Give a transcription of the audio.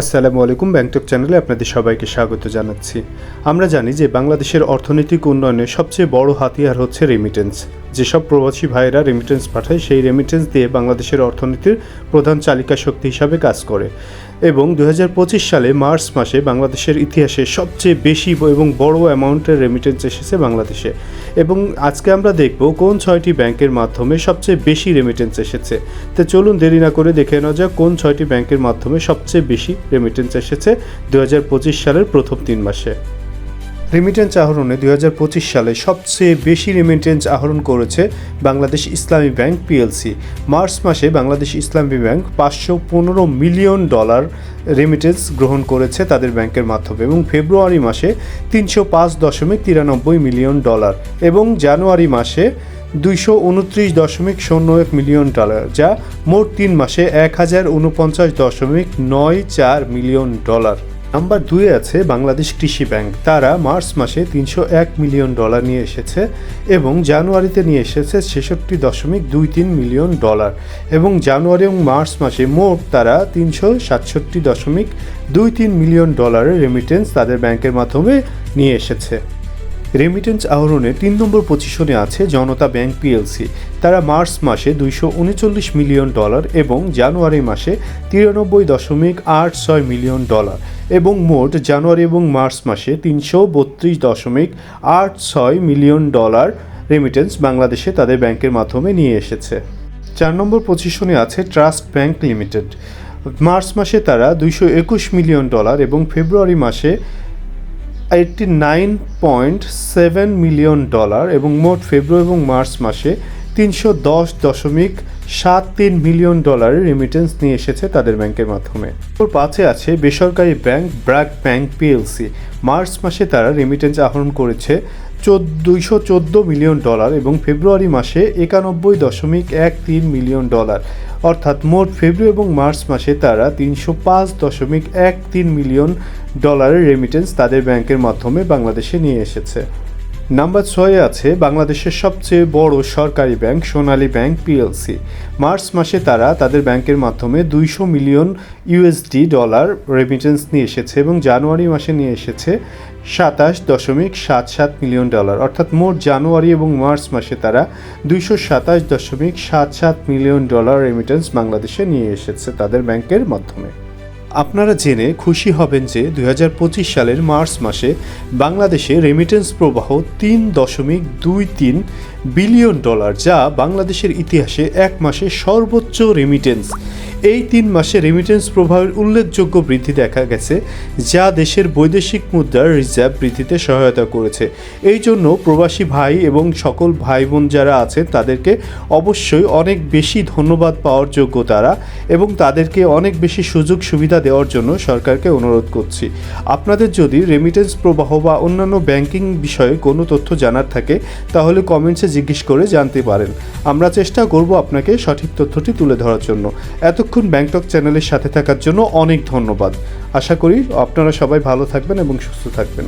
আসসালামু আলাইকুম। ব্যাংটক চ্যানেলে আপনাদের সবাইকে স্বাগত জানাচ্ছি। আমরা জানি যে বাংলাদেশের অর্থনৈতিক উন্নয়নে সবচেয়ে বড় হাতিয়ার হচ্ছে রেমিটেন্স। যেসব প্রবাসী ভাইয়েরা রেমিটেন্স পাঠায় সেই রেমিটেন্স দিয়ে বাংলাদেশের অর্থনীতির প্রধান চালিকা শক্তি হিসাবে কাজ করে। এবং 2025 সালে মার্চ মাসে বাংলাদেশের ইতিহাসে সবচেয়ে বেশি এবং বড় অ্যামাউন্টের রেমিটেন্স এসেছে বাংলাদেশে। এবং আজকে আমরা দেখব কোন 6টি ব্যাংকের মাধ্যমে সবচেয়ে বেশি রেমিটেন্স এসেছে। তো চলুন দেরি না করে দেখে নেওয়া যাক কোন 6টি ব্যাংকের মাধ্যমে সবচেয়ে বেশি রেমিটেন্স এসেছে 2025 সালের প্রথম 3 মাসে। রেমিটেন্স আহরণে 2025 সালে সবচেয়ে বেশি রেমিটেন্স আহরণ করেছে বাংলাদেশ ইসলামী ব্যাংক পিএলসি। মার্চ মাসে বাংলাদেশ ইসলামী ব্যাংক $515 মিলিয়ন রেমিটেন্স গ্রহণ করেছে তাদের ব্যাংকের মাধ্যমে, এবং ফেব্রুয়ারি মাসে $305.93 মিলিয়ন এবং জানুয়ারি মাসে $229.01 মিলিয়ন, যা মোট 3 মাসে $1049.94 মিলিয়ন। নাম্বার 2-এ আছে বাংলাদেশ কৃষি ব্যাংক। তারা মার্চ মাসে $301 মিলিয়ন নিয়ে এসেছে এবং জানুয়ারিতে নিয়ে এসেছে $66.23 মিলিয়ন, এবং জানুয়ারি এবং মার্চ মাসে মোট তারা $367.23 মিলিয়ন রেমিটেন্স তাদের ব্যাংকের মাধ্যমে নিয়ে এসেছে। রেমিটেন্স আহরণে 3 নম্বর পজিশনে আছে জনতা ব্যাংক পিএলসি। তারা মার্চ মাসে $239 মিলিয়ন এবং জানুয়ারি মাসে $93.86 মিলিয়ন, এবং মোট জানুয়ারি এবং মার্চ মাসে $332.86 মিলিয়ন রেমিটেন্স বাংলাদেশে তাদের ব্যাংকের মাধ্যমে নিয়ে এসেছে। 4 নম্বর পজিশনে আছে ট্রাস্ট ব্যাংক লিমিটেড। মার্চ মাসে তারা $221 মিলিয়ন এবং ফেব্রুয়ারি মাসে $89.7 মিলিয়ন, এবং মোট ফেব্রুয়ারি এবং মার্চ মাসে $310.73 মিলিয়ন রেমিটেন্স নিয়ে এসেছে তাদের ব্যাংকের মাধ্যমে। 5-এ আছে বেসরকারি bank BRAC bank PLC. March মাসে তারা রেমিটেন্স আহরণ করেছে $214 মিলিয়ন এবং ফেব্রুয়ারি মাসে $91.13 মিলিয়ন, অর্থাৎ মোট ফেব্রুয়ারি এবং মার্চ মাসে তারা $305.13 মিলিয়ন রেমিটেন্স তাদের ব্যাংকের মাধ্যমে বাংলাদেশে নিয়ে এসেছে। নাম্বার 6-এ আছে বাংলাদেশের সবচেয়ে বড় সরকারি ব্যাংক সোনালী ব্যাংক পিএলসি। মার্চ মাসে তারা তাদের ব্যাংকের মাধ্যমে $200 মিলিয়ন রেমিটেন্স নিয়ে এসেছে এবং জানুয়ারি মাসে নিয়ে এসেছে $27.77 মিলিয়ন, অর্থাৎ মোট জানুয়ারি এবং মার্চ মাসে তারা $227.77 মিলিয়ন রেমিটেন্স বাংলাদেশে নিয়ে এসেছে তাদের ব্যাংকের মাধ্যমে। আপনারা জেনে খুশি হবেন যে 2025 সালের মার্চ মাসে বাংলাদেশে রেমিটেন্স প্রবাহ $3.23 বিলিয়ন, যা বাংলাদেশের ইতিহাসে এক মাসে সর্বোচ্চ রেমিটেন্স। এই 3 মাসে রেমিটেন্স প্রবাহের উল্লেখযোগ্য বৃদ্ধি দেখা গেছে, যা দেশের বৈদেশিক মুদ্রার রিজার্ভ বৃদ্ধিতে সহায়তা করেছে। এই জন্য প্রবাসী ভাই এবং সকল ভাই বোন যারা আছেন তাদেরকে অবশ্যই অনেক বেশি ধন্যবাদ পাওয়ার যোগ্য তারা, এবং তাদেরকে অনেক বেশি সুযোগ সুবিধা দেওয়ার জন্য সরকারকে অনুরোধ করছি। আপনাদের যদি রেমিটেন্স প্রবাহ বা অন্যান্য ব্যাংকিং বিষয়ে কোনো তথ্য জানার থাকে তাহলে কমেন্টসে জিজ্ঞেস করে জানতে পারেন। আমরা চেষ্টা করব আপনাকে সঠিক তথ্যটি তুলে ধরার জন্য। এতক্ষণ ব্যাংটক চ্যানেলের সাথে থাকার জন্য অনেক ধন্যবাদ। আশা করি আপনারা সবাই ভালো থাকবেন এবং সুস্থ থাকবেন।